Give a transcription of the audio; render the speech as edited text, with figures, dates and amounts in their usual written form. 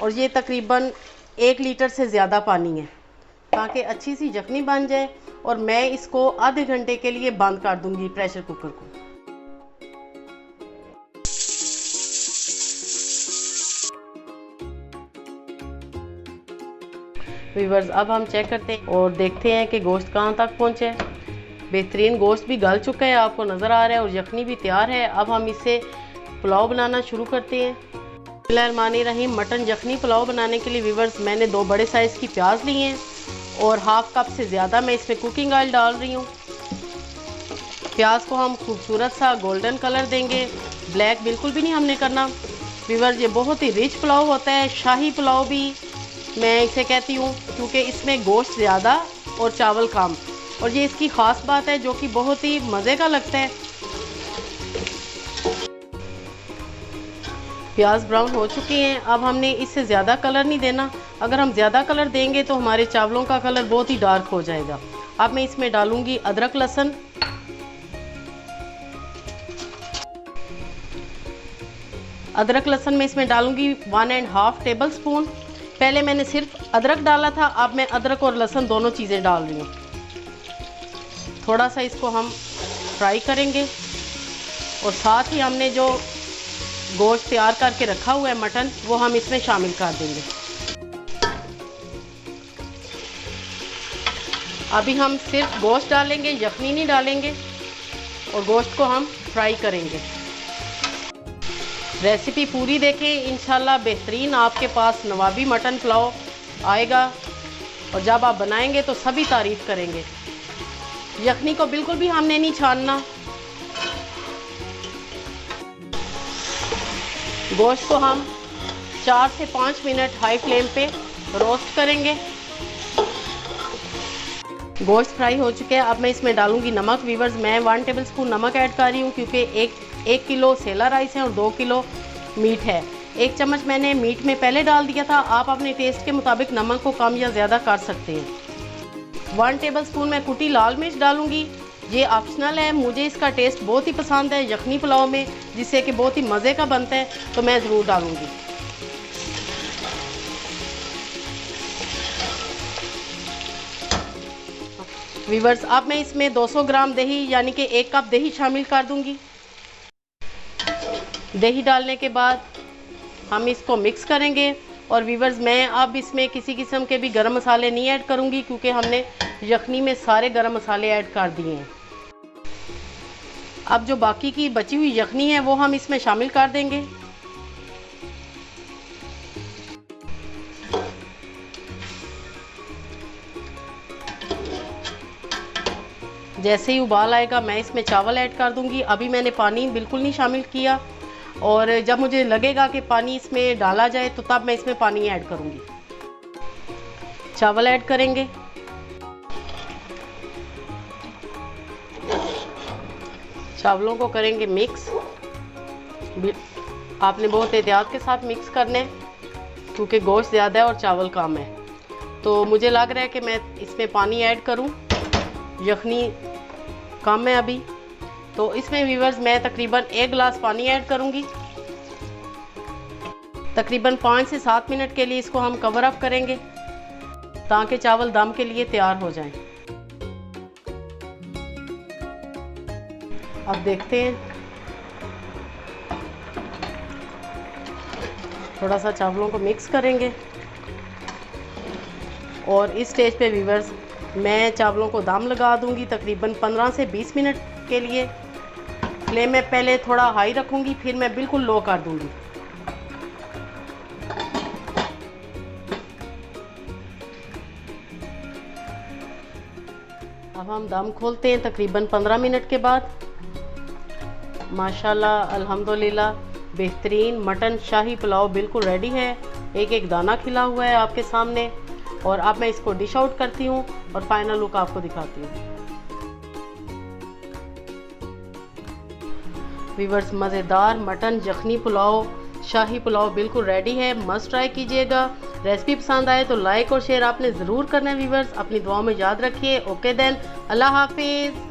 और ये तकरीबन 1 लीटर से ज़्यादा पानी है, ताकि अच्छी सी यखनी बन जाए। और मैं इसको आधे घंटे के लिए बंद कर दूंगी प्रेशर कुकर को। व्यूअर्स, अब हम चेक करते हैं और देखते हैं कि गोश्त कहाँ तक पहुँचे। बेहतरीन गोश्त भी गल चुका है, आपको नज़र आ रहा है, और यखनी भी तैयार है। अब हम इससे पुलाव बनाना शुरू करते हैं। बिस्मिल्लाहिर्रहमानिर्रहीम। मटन यखनी पुलाव बनाने के लिए व्यूअर्स मैंने 2 बड़े साइज़ की प्याज ली हैं और हाफ कप से ज़्यादा मैं इसमें कुकिंग ऑयल डाल रही हूँ। प्याज को हम खूबसूरत सा गोल्डन कलर देंगे, ब्लैक बिल्कुल भी नहीं हमने करना। व्यूअर्स, ये बहुत ही रिच पुलाव होता है, शाही पुलाव भी मैं इसे कहती हूँ, क्योंकि इसमें गोश्त ज़्यादा और चावल कम, और ये इसकी ख़ास बात है जो कि बहुत ही मज़े का लगता है। प्याज ब्राउन हो चुकी हैं। अब हमने इससे ज़्यादा कलर नहीं देना, अगर हम ज़्यादा कलर देंगे तो हमारे चावलों का कलर बहुत ही डार्क हो जाएगा। अब मैं इसमें डालूंगी अदरक लहसुन। अदरक लहसुन में इसमें डालूंगी 1.5 टेबल स्पून। पहले मैंने सिर्फ अदरक डाला था, अब मैं अदरक और लहसुन दोनों चीज़ें डाल रही हूँ। थोड़ा सा इसको हम फ्राई करेंगे और साथ ही हमने जो गोश्त तैयार करके रखा हुआ है मटन, वो हम इसमें शामिल कर देंगे। अभी हम सिर्फ गोश्त डालेंगे, यखनी नहीं डालेंगे, और गोश्त को हम फ्राई करेंगे। रेसिपी पूरी देखें, इंशाल्लाह बेहतरीन आपके पास नवाबी मटन पुलाव आएगा, और जब आप बनाएंगे तो सभी तारीफ़ करेंगे। यखनी को बिल्कुल भी हमने नहीं छानना। गोश्त को हम 4 से 5 मिनट हाई फ्लेम पे रोस्ट करेंगे। गोश्त फ्राई हो चुके हैं। अब मैं इसमें डालूंगी नमक। व्यूअर्स, मैं 1 टेबल स्पून नमक ऐड कर रही हूँ, क्योंकि एक किलो सेला राइस है और 2 किलो मीट है। 1 चम्मच मैंने मीट में पहले डाल दिया था। आप अपने टेस्ट के मुताबिक नमक को कम या ज़्यादा कर सकते हैं। 1 टेबल स्पून मैं कुटी लाल मिर्च डालूंगी, ये ऑप्शनल है। मुझे इसका टेस्ट बहुत ही पसंद है यखनी पुलाव में, जिससे कि बहुत ही मज़े का बनता है, तो मैं ज़रूर डालूंगी। व्यूअर्स, अब मैं इसमें 200 ग्राम दही यानी कि 1 कप दही शामिल कर दूंगी। दही डालने के बाद हम इसको मिक्स करेंगे। और व्यूअर्स, मैं अब इसमें किसी किस्म के भी गरम मसाले नहीं ऐड करूंगी, क्योंकि हमने यखनी में सारे गरम मसाले ऐड कर दिए हैं। अब जो बाकी की बची हुई यखनी है वो हम इसमें शामिल कर देंगे। जैसे ही उबाल आएगा मैं इसमें चावल ऐड कर दूंगी। अभी मैंने पानी बिल्कुल नहीं शामिल किया, और जब मुझे लगेगा कि पानी इसमें डाला जाए तो तब मैं इसमें पानी ऐड करूंगी। चावल ऐड करेंगे। चावलों को करेंगे मिक्स। आपने बहुत एहतियात के साथ मिक्स करना है, क्योंकि गोश्त ज़्यादा है और चावल कम है। तो मुझे लग रहा है कि मैं इसमें पानी ऐड करूं, यखनी कम है अभी, तो इसमें व्यूअर्स मैं तकरीबन 1 गिलास पानी ऐड करूंगी। तकरीबन 5 से 7 मिनट के लिए इसको हम कवर अप करेंगे, ताकि चावल दम के लिए तैयार हो जाएं। अब देखते हैं, थोड़ा सा चावलों को मिक्स करेंगे। और इस स्टेज पे व्यूअर्स मैं चावलों को दम लगा दूंगी तकरीबन 15 से 20 मिनट के लिए। फ्लेम में पहले थोड़ा हाई रखूंगी, फिर मैं बिल्कुल लो कर दूंगी। अब हम दम खोलते हैं तकरीबन 15 मिनट के बाद। माशाल्लाह अल्हम्दुलिल्लाह बेहतरीन मटन शाही पुलाव बिल्कुल रेडी है। एक एक दाना खिला हुआ है आपके सामने। और अब मैं इसको डिश आउट करती हूँ और फाइनल लुक आपको दिखाती हूँ। व्यूअर्स, मज़ेदार मटन यखनी पुलाव शाही पुलाव बिल्कुल रेडी है। मस्ट ट्राई कीजिएगा। रेसिपी पसंद आए तो लाइक और शेयर आपने ज़रूर करना है। व्यूअर्स, अपनी दुआओं में याद रखिए। ओके देन, अल्लाह हाफिज़।